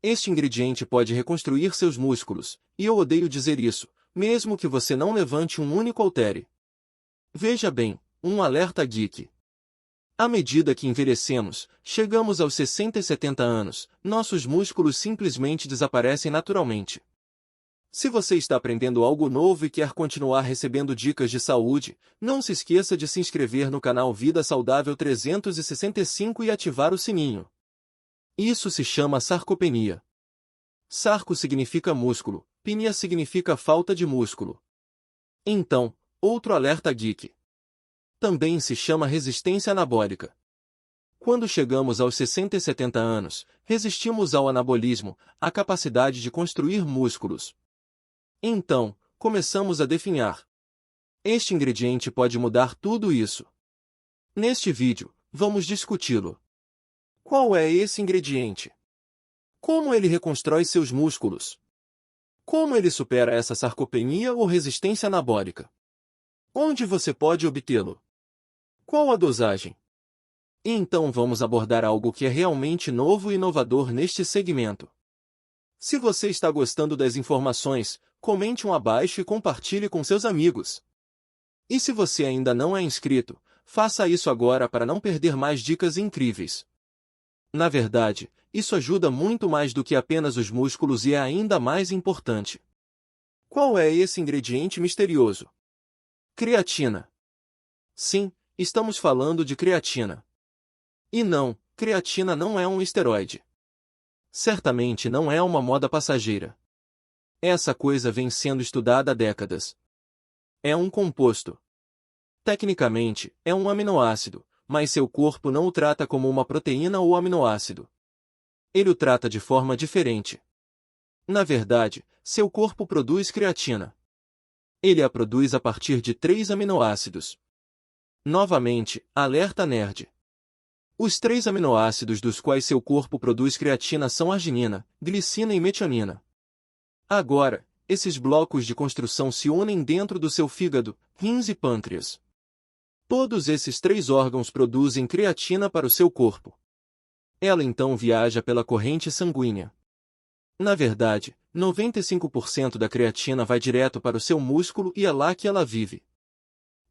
Este ingrediente pode reconstruir seus músculos, e eu odeio dizer isso, mesmo que você não levante um único haltere. Veja bem, um alerta geek. À medida que envelhecemos, chegamos aos 60 e 70 anos, nossos músculos simplesmente desaparecem naturalmente. Se você está aprendendo algo novo e quer continuar recebendo dicas de saúde, não se esqueça de se inscrever no canal Vida Saudável 365 e ativar o sininho. Isso se chama sarcopenia. Sarco significa músculo, penia significa falta de músculo. Então, outro alerta geek. Também se chama resistência anabólica. Quando chegamos aos 60 e 70 anos, resistimos ao anabolismo, a capacidade de construir músculos. Então, começamos a definhar. Este ingrediente pode mudar tudo isso. Neste vídeo, vamos discuti-lo. Qual é esse ingrediente? Como ele reconstrói seus músculos? Como ele supera essa sarcopenia ou resistência anabólica? Onde você pode obtê-lo? Qual a dosagem? E então vamos abordar algo que é realmente novo e inovador neste segmento. Se você está gostando das informações, comente abaixo e compartilhe com seus amigos. E se você ainda não é inscrito, faça isso agora para não perder mais dicas incríveis. Na verdade, isso ajuda muito mais do que apenas os músculos e é ainda mais importante. Qual é esse ingrediente misterioso? Creatina. Sim, estamos falando de creatina. E não, creatina não é um esteroide. Certamente não é uma moda passageira. Essa coisa vem sendo estudada há décadas. É um composto. Tecnicamente, é um aminoácido, mas seu corpo não o trata como uma proteína ou aminoácido. Ele o trata de forma diferente. Na verdade, seu corpo produz creatina. Ele a produz a partir de 3 aminoácidos. Novamente, alerta nerd. Os 3 aminoácidos dos quais seu corpo produz creatina são arginina, glicina e metionina. Agora, esses blocos de construção se unem dentro do seu fígado, rins e pâncreas. Todos esses 3 órgãos produzem creatina para o seu corpo. Ela então viaja pela corrente sanguínea. Na verdade, 95% da creatina vai direto para o seu músculo e é lá que ela vive.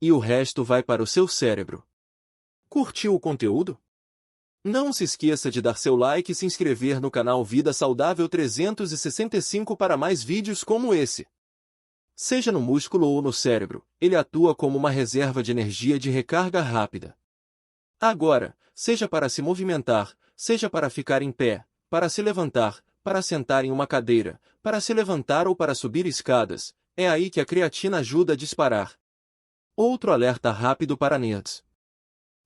E o resto vai para o seu cérebro. Curtiu o conteúdo? Não se esqueça de dar seu like e se inscrever no canal Vida Saudável 365 para mais vídeos como esse. Seja no músculo ou no cérebro, ele atua como uma reserva de energia de recarga rápida. Agora, seja para se movimentar, seja para ficar em pé, para se levantar, para sentar em uma cadeira, para se levantar ou para subir escadas, é aí que a creatina ajuda a disparar. Outro alerta rápido para nerds.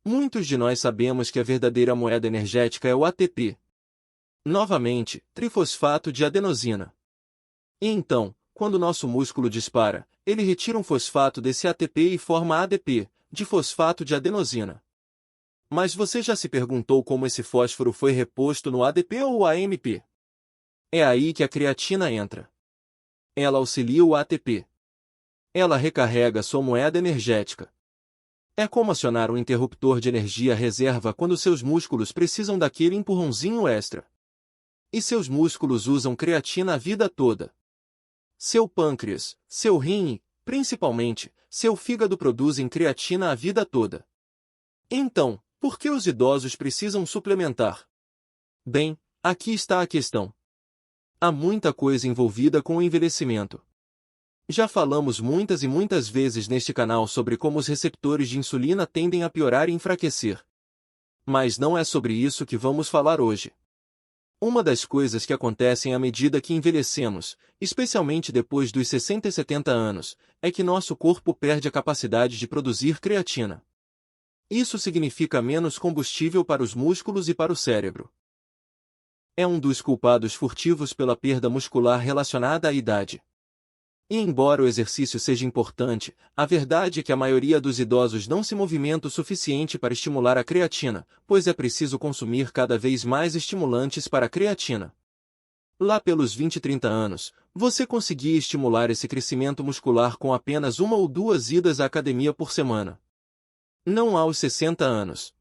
Muitos de nós sabemos que a verdadeira moeda energética é o ATP. Novamente, trifosfato de adenosina. E então, quando nosso músculo dispara, ele retira um fosfato desse ATP e forma ADP, de fosfato de adenosina. Mas você já se perguntou como esse fósforo foi reposto no ADP ou AMP? É aí que a creatina entra. Ela auxilia o ATP. Ela recarrega sua moeda energética. É como acionar um interruptor de energia reserva quando seus músculos precisam daquele empurrãozinho extra. E seus músculos usam creatina a vida toda. Seu pâncreas, seu rim, principalmente, seu fígado produzem creatina a vida toda. Então, por que os idosos precisam suplementar? Bem, aqui está a questão. Há muita coisa envolvida com o envelhecimento. Já falamos muitas e muitas vezes neste canal sobre como os receptores de insulina tendem a piorar e enfraquecer. Mas não é sobre isso que vamos falar hoje. Uma das coisas que acontecem à medida que envelhecemos, especialmente depois dos 60 e 70 anos, é que nosso corpo perde a capacidade de produzir creatina. Isso significa menos combustível para os músculos e para o cérebro. É um dos culpados furtivos pela perda muscular relacionada à idade. E embora o exercício seja importante, a verdade é que a maioria dos idosos não se movimenta o suficiente para estimular a creatina, pois é preciso consumir cada vez mais estimulantes para a creatina. Lá pelos 20 e 30 anos, você conseguia estimular esse crescimento muscular com apenas 1 ou 2 idas à academia por semana. Não aos 60 anos.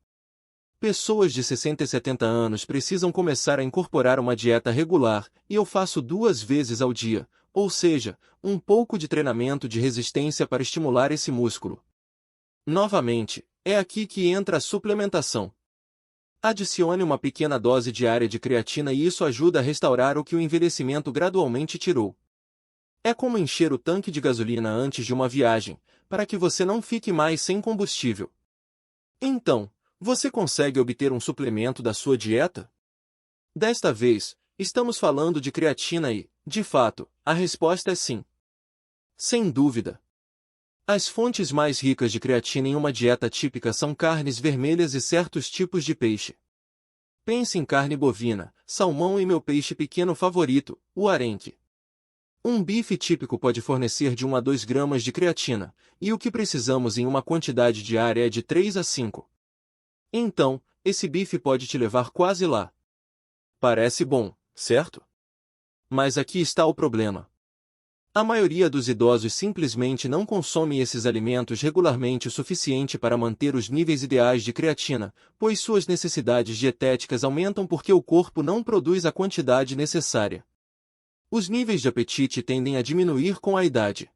Pessoas de 60 e 70 anos precisam começar a incorporar uma dieta regular, e eu faço 2 vezes ao dia, ou seja, um pouco de treinamento de resistência para estimular esse músculo. Novamente, é aqui que entra a suplementação. Adicione uma pequena dose diária de creatina e isso ajuda a restaurar o que o envelhecimento gradualmente tirou. É como encher o tanque de gasolina antes de uma viagem, para que você não fique mais sem combustível. Então, você consegue obter um suplemento da sua dieta? Desta vez, estamos falando de creatina e, de fato, a resposta é sim. Sem dúvida. As fontes mais ricas de creatina em uma dieta típica são carnes vermelhas e certos tipos de peixe. Pense em carne bovina, salmão e meu peixe pequeno favorito, o arenque. Um bife típico pode fornecer de 1 a 2 gramas de creatina, e o que precisamos em uma quantidade diária é de 3 a 5. Então, esse bife pode te levar quase lá. Parece bom, certo? Mas aqui está o problema. A maioria dos idosos simplesmente não consome esses alimentos regularmente o suficiente para manter os níveis ideais de creatina, pois suas necessidades dietéticas aumentam porque o corpo não produz a quantidade necessária. Os níveis de apetite tendem a diminuir com a idade.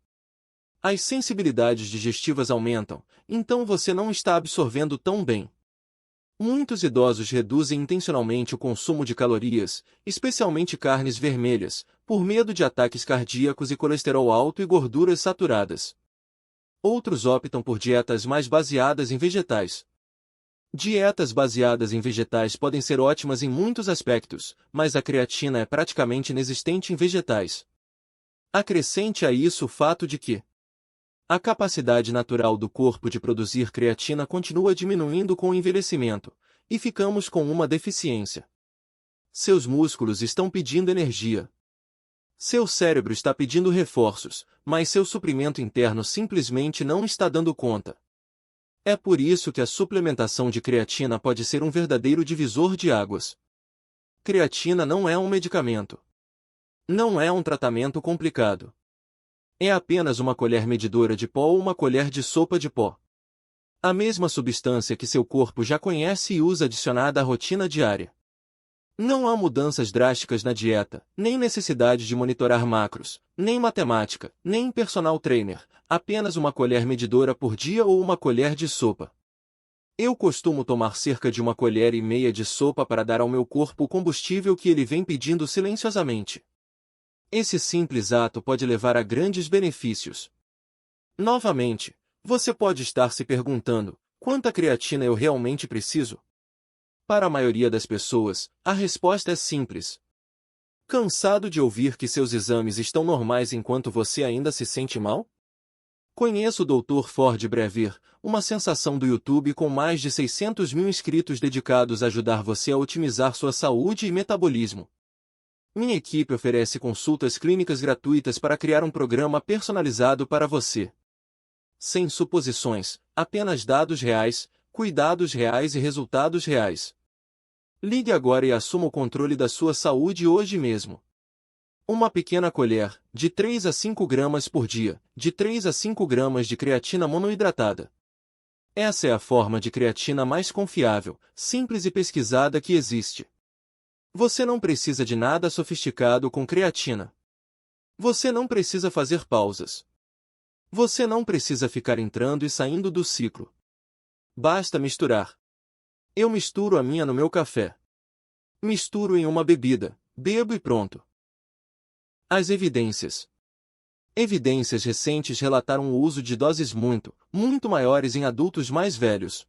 As sensibilidades digestivas aumentam, então você não está absorvendo tão bem. Muitos idosos reduzem intencionalmente o consumo de calorias, especialmente carnes vermelhas, por medo de ataques cardíacos e colesterol alto e gorduras saturadas. Outros optam por dietas mais baseadas em vegetais. Dietas baseadas em vegetais podem ser ótimas em muitos aspectos, mas a creatina é praticamente inexistente em vegetais. Acrescente a isso o fato de que a capacidade natural do corpo de produzir creatina continua diminuindo com o envelhecimento, e ficamos com uma deficiência. Seus músculos estão pedindo energia. Seu cérebro está pedindo reforços, mas seu suprimento interno simplesmente não está dando conta. É por isso que a suplementação de creatina pode ser um verdadeiro divisor de águas. Creatina não é um medicamento. Não é um tratamento complicado. É apenas uma colher medidora de pó ou uma colher de sopa de pó. A mesma substância que seu corpo já conhece e usa adicionada à rotina diária. Não há mudanças drásticas na dieta, nem necessidade de monitorar macros, nem matemática, nem personal trainer, apenas uma colher medidora por dia ou uma colher de sopa. Eu costumo tomar cerca de 1,5 colheres de sopa para dar ao meu corpo o combustível que ele vem pedindo silenciosamente. Esse simples ato pode levar a grandes benefícios. Novamente, você pode estar se perguntando, quanta creatina eu realmente preciso? Para a maioria das pessoas, a resposta é simples. Cansado de ouvir que seus exames estão normais enquanto você ainda se sente mal? Conheço o Dr. Ford Brever, uma sensação do YouTube com mais de 600 mil inscritos dedicados a ajudar você a otimizar sua saúde e metabolismo. Minha equipe oferece consultas clínicas gratuitas para criar um programa personalizado para você. Sem suposições, apenas dados reais, cuidados reais e resultados reais. Ligue agora e assuma o controle da sua saúde hoje mesmo. Uma pequena colher, de 3 a 5 gramas por dia, de 3 a 5 gramas de creatina monoidratada. Essa é a forma de creatina mais confiável, simples e pesquisada que existe. Você não precisa de nada sofisticado com creatina. Você não precisa fazer pausas. Você não precisa ficar entrando e saindo do ciclo. Basta misturar. Eu misturo a minha no meu café. Misturo em uma bebida, bebo e pronto. As evidências. Evidências recentes relataram o uso de doses muito maiores em adultos mais velhos.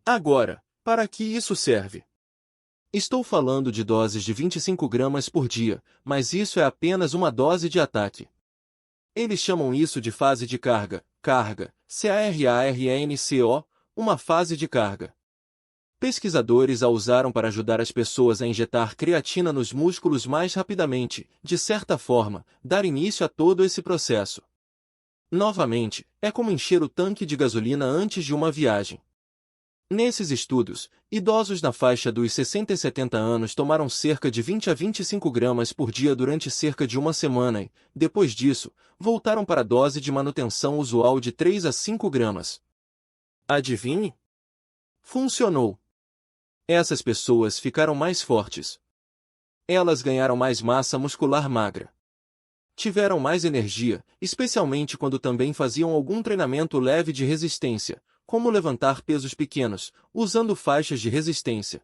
Agora, para que isso serve? Estou falando de doses de 25 gramas por dia, mas isso é apenas uma dose de ataque. Eles chamam isso de fase de carga, CARANCO, uma fase de carga. Pesquisadores a usaram para ajudar as pessoas a injetar creatina nos músculos mais rapidamente, de certa forma, dar início a todo esse processo. Novamente, é como encher o tanque de gasolina antes de uma viagem. Nesses estudos, idosos na faixa dos 60 e 70 anos tomaram cerca de 20 a 25 gramas por dia durante cerca de uma semana e, depois disso, voltaram para a dose de manutenção usual de 3 a 5 gramas. Adivinhe? Funcionou. Essas pessoas ficaram mais fortes. Elas ganharam mais massa muscular magra. Tiveram mais energia, especialmente quando também faziam algum treinamento leve de resistência, como levantar pesos pequenos, usando faixas de resistência.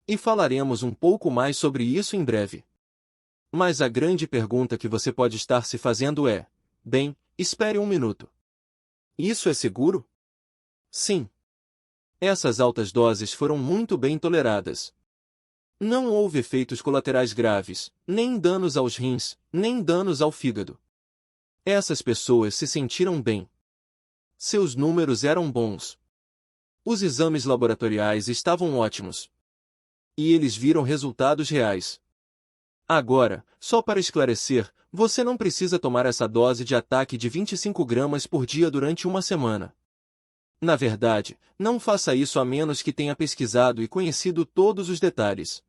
E falaremos um pouco mais sobre isso em breve. Mas a grande pergunta que você pode estar se fazendo é: bem, espere um minuto. Isso é seguro? Sim. Essas altas doses foram muito bem toleradas. Não houve efeitos colaterais graves, nem danos aos rins, nem danos ao fígado. Essas pessoas se sentiram bem. Seus números eram bons. Os exames laboratoriais estavam ótimos. E eles viram resultados reais. Agora, só para esclarecer, você não precisa tomar essa dose de ataque de 25 gramas por dia durante uma semana. Na verdade, não faça isso a menos que tenha pesquisado e conhecido todos os detalhes.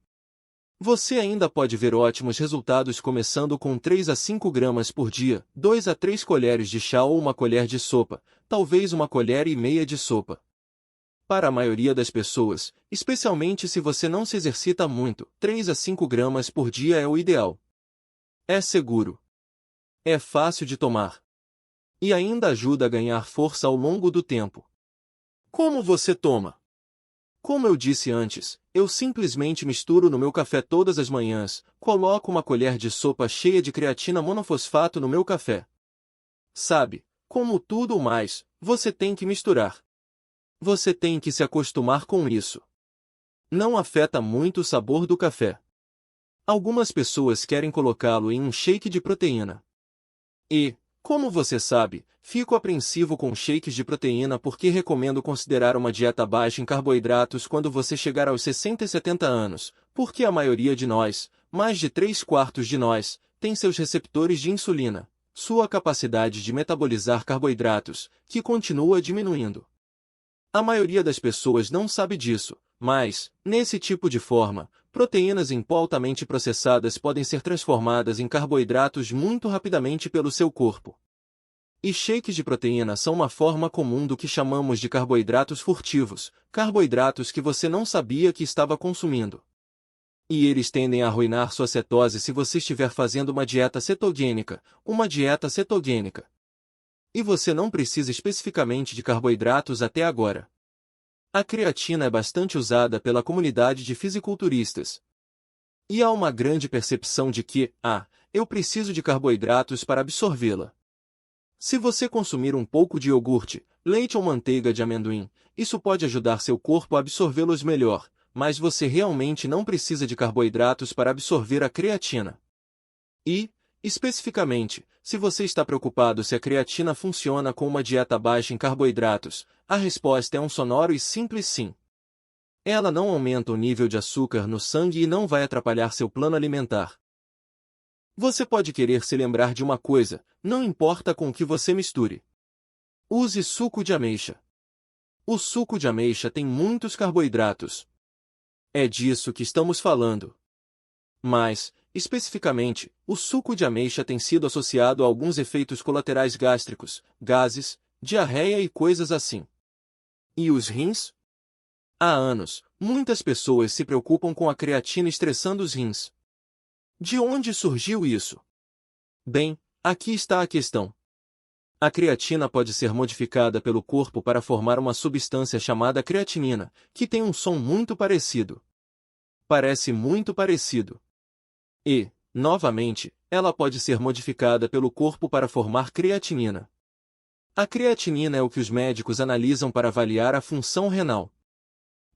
Você ainda pode ver ótimos resultados começando com 3 a 5 gramas por dia, 2 a 3 colheres de chá ou uma colher de sopa, talvez uma colher e meia de sopa. Para a maioria das pessoas, especialmente se você não se exercita muito, 3 a 5 gramas por dia é o ideal. É seguro. É fácil de tomar. E ainda ajuda a ganhar força ao longo do tempo. Como você toma? Como eu disse antes, eu simplesmente misturo no meu café todas as manhãs, coloco uma colher de sopa cheia de creatina monofosfato no meu café. Sabe, como tudo o mais, você tem que misturar. Você tem que se acostumar com isso. Não afeta muito o sabor do café. Algumas pessoas querem colocá-lo em um shake de proteína. E, como você sabe, fico apreensivo com shakes de proteína porque recomendo considerar uma dieta baixa em carboidratos quando você chegar aos 60 e 70 anos, porque a maioria de nós, mais de 3/4 de nós, tem seus receptores de insulina, sua capacidade de metabolizar carboidratos, que continua diminuindo. A maioria das pessoas não sabe disso, mas, nesse tipo de forma, proteínas em pó altamente processadas podem ser transformadas em carboidratos muito rapidamente pelo seu corpo. E shakes de proteína são uma forma comum do que chamamos de carboidratos furtivos, carboidratos que você não sabia que estava consumindo. E eles tendem a arruinar sua cetose se você estiver fazendo uma dieta cetogênica, E você não precisa especificamente de carboidratos até agora. A creatina é bastante usada pela comunidade de fisiculturistas. E há uma grande percepção de que, eu preciso de carboidratos para absorvê-la. Se você consumir um pouco de iogurte, leite ou manteiga de amendoim, isso pode ajudar seu corpo a absorvê-los melhor, mas você realmente não precisa de carboidratos para absorver a creatina. E, especificamente, se você está preocupado se a creatina funciona com uma dieta baixa em carboidratos, a resposta é um sonoro e simples sim. Ela não aumenta o nível de açúcar no sangue e não vai atrapalhar seu plano alimentar. Você pode querer se lembrar de uma coisa, não importa com o que você misture. Use suco de ameixa. O suco de ameixa tem muitos carboidratos. É disso que estamos falando. Mas, especificamente, o suco de ameixa tem sido associado a alguns efeitos colaterais gástricos, gases, diarreia e coisas assim. E os rins? Há anos, muitas pessoas se preocupam com a creatina estressando os rins. De onde surgiu isso? Bem, aqui está a questão. A creatina pode ser modificada pelo corpo para formar uma substância chamada creatinina, que tem um som muito parecido. Parece muito parecido. E, novamente, ela pode ser modificada pelo corpo para formar creatinina. A creatinina é o que os médicos analisam para avaliar a função renal.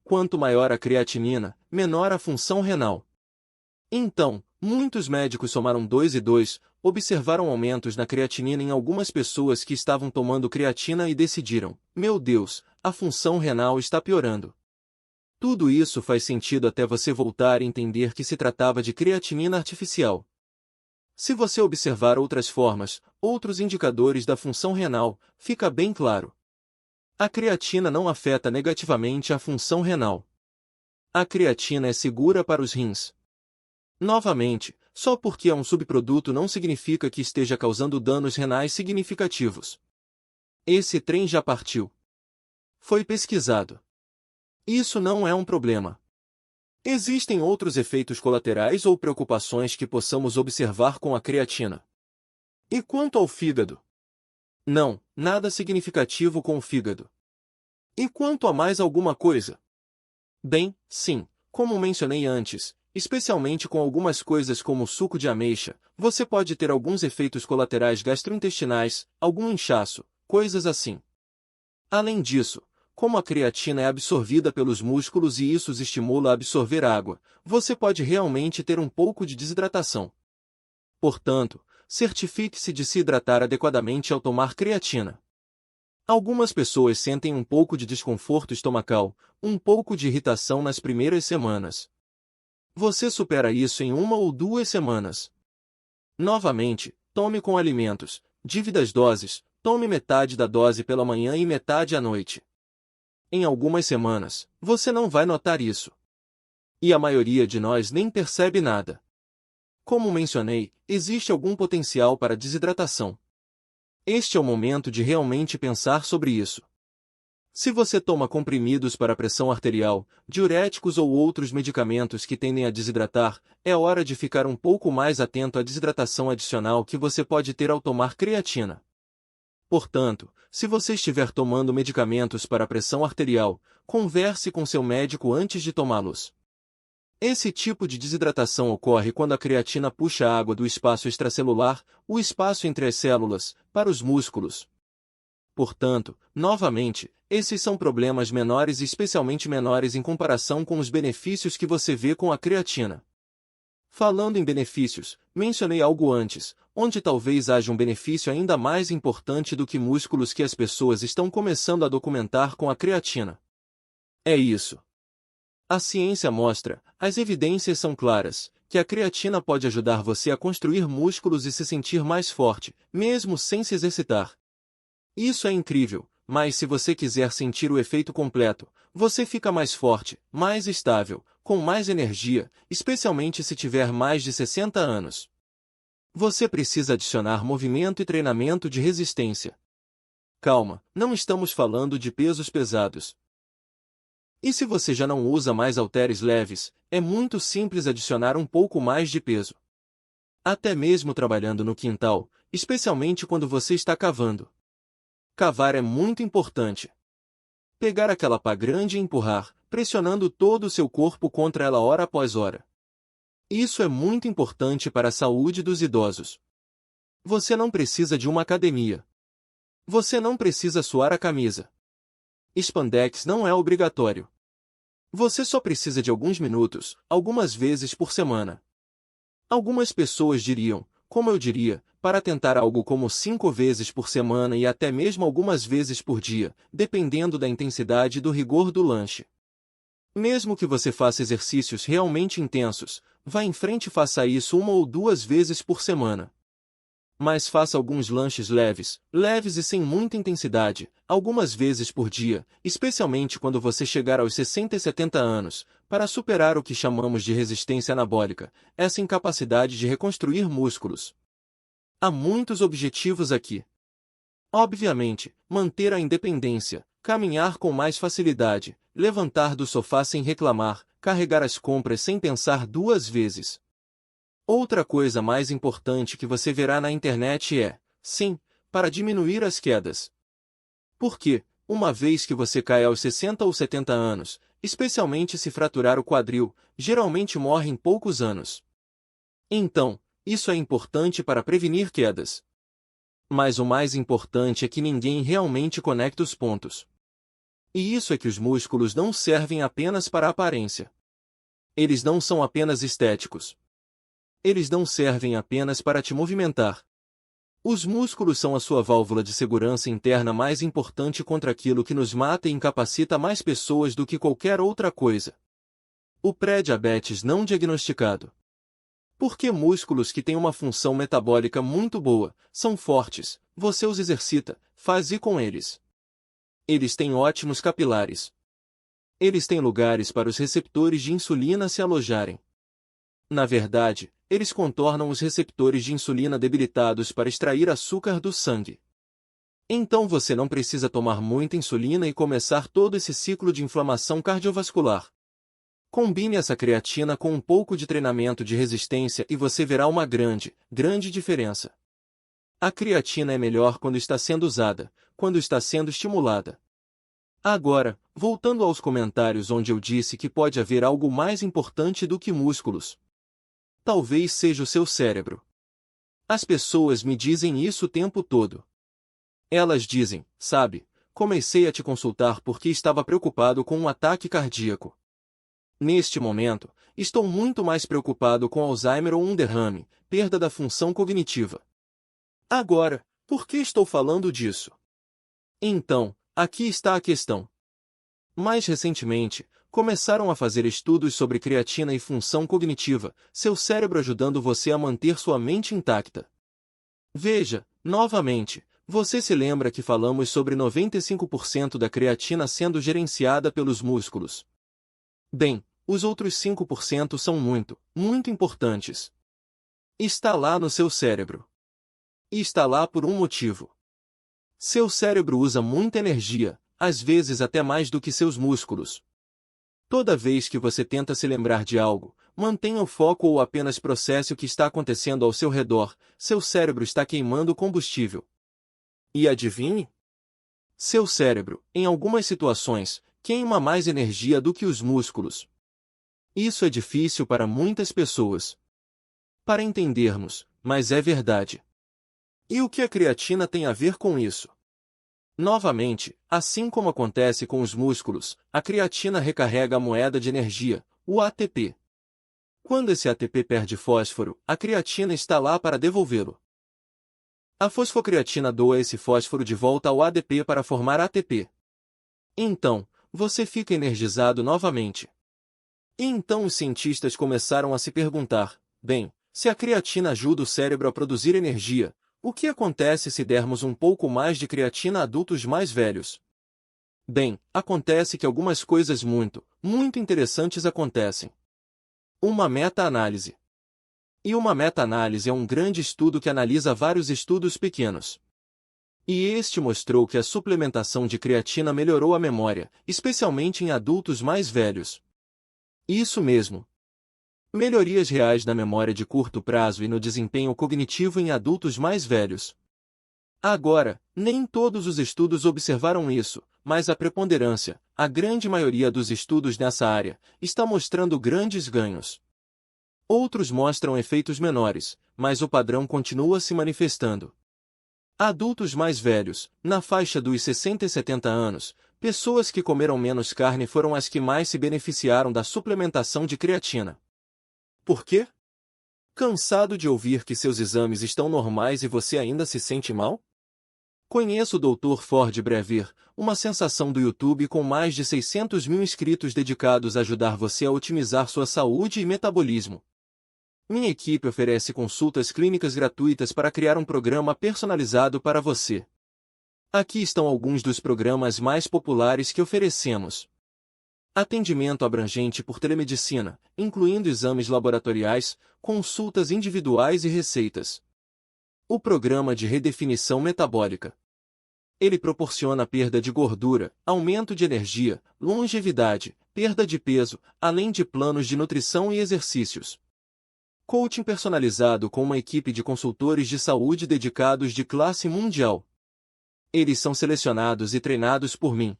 Quanto maior a creatinina, menor a função renal. Então, muitos médicos somaram 2 e 2, observaram aumentos na creatinina em algumas pessoas que estavam tomando creatina e decidiram: meu Deus, a função renal está piorando. Tudo isso faz sentido até você voltar a entender que se tratava de creatinina artificial. Se você observar outras formas, outros indicadores da função renal, fica bem claro. A creatina não afeta negativamente a função renal. A creatina é segura para os rins. Novamente, só porque é um subproduto não significa que esteja causando danos renais significativos. Esse trem já partiu. Foi pesquisado. Isso não é um problema. Existem outros efeitos colaterais ou preocupações que possamos observar com a creatina. E quanto ao fígado? Não, nada significativo com o fígado. E quanto a mais alguma coisa? Bem, sim, como mencionei antes, especialmente com algumas coisas como o suco de ameixa, você pode ter alguns efeitos colaterais gastrointestinais, algum inchaço, coisas assim. Além disso, como a creatina é absorvida pelos músculos e isso os estimula a absorver água, você pode realmente ter um pouco de desidratação. Portanto, certifique-se de se hidratar adequadamente ao tomar creatina. Algumas pessoas sentem um pouco de desconforto estomacal, um pouco de irritação nas primeiras semanas. Você supera isso em 1 ou 2 semanas. Novamente, tome com alimentos, divida as doses, tome metade da dose pela manhã e metade à noite. Em algumas semanas, você não vai notar isso. E a maioria de nós nem percebe nada. Como mencionei, existe algum potencial para desidratação. Este é o momento de realmente pensar sobre isso. Se você toma comprimidos para pressão arterial, diuréticos ou outros medicamentos que tendem a desidratar, é hora de ficar um pouco mais atento à desidratação adicional que você pode ter ao tomar creatina. Portanto, se você estiver tomando medicamentos para pressão arterial, converse com seu médico antes de tomá-los. Esse tipo de desidratação ocorre quando a creatina puxa a água do espaço extracelular, o espaço entre as células, para os músculos. Portanto, novamente, esses são problemas menores e especialmente menores em comparação com os benefícios que você vê com a creatina. Falando em benefícios, mencionei algo antes, onde talvez haja um benefício ainda mais importante do que músculos que as pessoas estão começando a documentar com a creatina. É isso. A ciência mostra, as evidências são claras, que a creatina pode ajudar você a construir músculos e se sentir mais forte, mesmo sem se exercitar. Isso é incrível, mas se você quiser sentir o efeito completo, você fica mais forte, mais estável, com mais energia, especialmente se tiver mais de 60 anos. Você precisa adicionar movimento e treinamento de resistência. Calma, não estamos falando de pesos pesados. E se você já não usa mais halteres leves, é muito simples adicionar um pouco mais de peso. Até mesmo trabalhando no quintal, especialmente quando você está cavando. Cavar é muito importante. Pegar aquela pá grande e empurrar, pressionando todo o seu corpo contra ela hora após hora. Isso é muito importante para a saúde dos idosos. Você não precisa de uma academia. Você não precisa suar a camisa. Spandex não é obrigatório. Você só precisa de alguns minutos, algumas vezes por semana. Algumas pessoas diriam, como eu diria, para tentar algo como 5 vezes por semana e até mesmo algumas vezes por dia, dependendo da intensidade e do rigor do lanche. Mesmo que você faça exercícios realmente intensos, vá em frente e faça isso 1 ou 2 vezes por semana. Mas faça alguns lanches leves e sem muita intensidade, algumas vezes por dia, especialmente quando você chegar aos 60 e 70 anos, para superar o que chamamos de resistência anabólica, essa incapacidade de reconstruir músculos. Há muitos objetivos aqui. Obviamente, manter a independência, caminhar com mais facilidade, levantar do sofá sem reclamar, carregar as compras sem pensar 2 vezes. Outra coisa mais importante que você verá na internet é, sim, para diminuir as quedas. Porque, uma vez que você cai aos 60 ou 70 anos, especialmente se fraturar o quadril, geralmente morre em poucos anos. Então, isso é importante para prevenir quedas. Mas o mais importante é que ninguém realmente conecta os pontos. E isso é que os músculos não servem apenas para a aparência. Eles não são apenas estéticos. Eles não servem apenas para te movimentar. Os músculos são a sua válvula de segurança interna mais importante contra aquilo que nos mata e incapacita mais pessoas do que qualquer outra coisa. O pré-diabetes não diagnosticado. Porque músculos que têm uma função metabólica muito boa, são fortes, você os exercita, faz com eles. Eles têm ótimos capilares. Eles têm lugares para os receptores de insulina se alojarem. Na verdade, eles contornam os receptores de insulina debilitados para extrair açúcar do sangue. Então você não precisa tomar muita insulina e começar todo esse ciclo de inflamação cardiovascular. Combine essa creatina com um pouco de treinamento de resistência e você verá uma grande diferença. A creatina é melhor quando está sendo usada, quando está sendo estimulada. Agora, voltando aos comentários onde eu disse que pode haver algo mais importante do que músculos. Talvez seja o seu cérebro. As pessoas me dizem isso o tempo todo. Elas dizem, sabe, comecei a te consultar porque estava preocupado com um ataque cardíaco. Neste momento, estou muito mais preocupado com Alzheimer ou um derrame, perda da função cognitiva. Agora, por que estou falando disso? Então, aqui está a questão. Mais recentemente, começaram a fazer estudos sobre creatina e função cognitiva, seu cérebro ajudando você a manter sua mente intacta. Veja, novamente, você se lembra que falamos sobre 95% da creatina sendo gerenciada pelos músculos? Bem, os outros 5% são muito importantes. Está lá no seu cérebro. E está lá por um motivo. Seu cérebro usa muita energia, às vezes até mais do que seus músculos. Toda vez que você tenta se lembrar de algo, mantenha o foco ou apenas processe o que está acontecendo ao seu redor, seu cérebro está queimando combustível. E adivinhe? Seu cérebro, em algumas situações, queima mais energia do que os músculos. Isso é difícil para muitas pessoas. Para entendermos, mas é verdade. E o que a creatina tem a ver com isso? Novamente, assim como acontece com os músculos, a creatina recarrega a moeda de energia, o ATP. Quando esse ATP perde fósforo, a creatina está lá para devolvê-lo. A fosfocreatina doa esse fósforo de volta ao ADP para formar ATP. Então, você fica energizado novamente. E então os cientistas começaram a se perguntar, bem, se a creatina ajuda o cérebro a produzir energia, o que acontece se dermos um pouco mais de creatina a adultos mais velhos? Bem, acontece que algumas coisas muito interessantes acontecem. Uma meta-análise. E uma meta-análise é um grande estudo que analisa vários estudos pequenos. E este mostrou que a suplementação de creatina melhorou a memória, especialmente em adultos mais velhos. Isso mesmo. Melhorias reais na memória de curto prazo e no desempenho cognitivo em adultos mais velhos. Agora, nem todos os estudos observaram isso, mas a preponderância, a grande maioria dos estudos nessa área, está mostrando grandes ganhos. Outros mostram efeitos menores, mas o padrão continua se manifestando. Adultos mais velhos, na faixa dos 60 e 70 anos, pessoas que comeram menos carne foram as que mais se beneficiaram da suplementação de creatina. Por quê? Cansado de ouvir que seus exames estão normais e você ainda se sente mal? Conheço o Dr. Ford Brever, uma sensação do YouTube com mais de 600 mil inscritos dedicados a ajudar você a otimizar sua saúde e metabolismo. Minha equipe oferece consultas clínicas gratuitas para criar um programa personalizado para você. Aqui estão alguns dos programas mais populares que oferecemos. Atendimento abrangente por telemedicina, incluindo exames laboratoriais, consultas individuais e receitas. O programa de redefinição metabólica. Ele proporciona perda de gordura, aumento de energia, longevidade, perda de peso, além de planos de nutrição e exercícios. Coaching personalizado com uma equipe de consultores de saúde dedicados de classe mundial. Eles são selecionados e treinados por mim.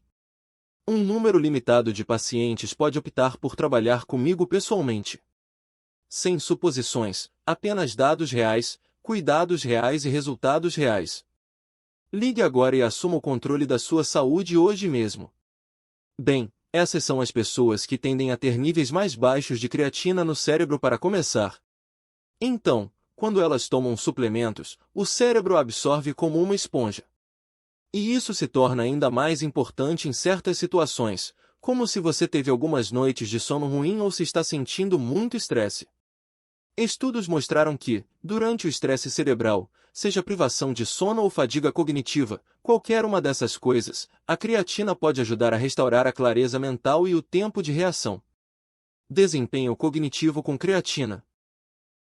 Um número limitado de pacientes pode optar por trabalhar comigo pessoalmente. Sem suposições, apenas dados reais, cuidados reais e resultados reais. Ligue agora e assuma o controle da sua saúde hoje mesmo. Bem, essas são as pessoas que tendem a ter níveis mais baixos de creatina no cérebro para começar. Então, quando elas tomam suplementos, o cérebro absorve como uma esponja. E isso se torna ainda mais importante em certas situações, como se você teve algumas noites de sono ruim ou se está sentindo muito estresse. Estudos mostraram que, durante o estresse cerebral, seja privação de sono ou fadiga cognitiva, qualquer uma dessas coisas, a creatina pode ajudar a restaurar a clareza mental e o tempo de reação. Desempenho cognitivo com creatina.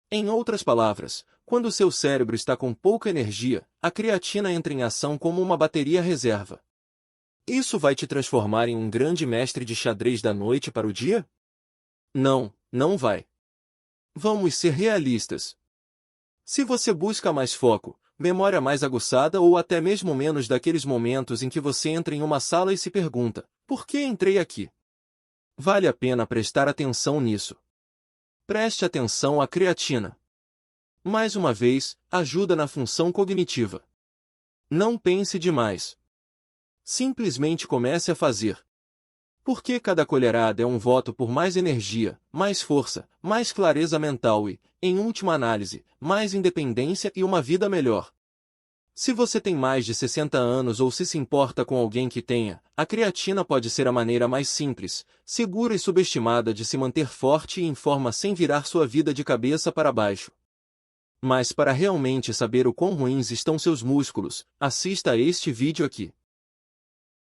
Em outras palavras, quando o seu cérebro está com pouca energia, a creatina entra em ação como uma bateria reserva. Isso vai te transformar em um grande mestre de xadrez da noite para o dia? Não, não vai. Vamos ser realistas. Se você busca mais foco, memória mais aguçada ou até mesmo menos daqueles momentos em que você entra em uma sala e se pergunta, por que entrei aqui? Vale a pena prestar atenção nisso. Preste atenção à creatina. Mais uma vez, ajuda na função cognitiva. Não pense demais. Simplesmente comece a fazer. Porque cada colherada é um voto por mais energia, mais força, mais clareza mental e, em última análise, mais independência e uma vida melhor. Se você tem mais de 60 anos ou se importa com alguém que tenha, a creatina pode ser a maneira mais simples, segura e subestimada de se manter forte e em forma sem virar sua vida de cabeça para baixo. Mas para realmente saber o quão ruins estão seus músculos, assista a este vídeo aqui.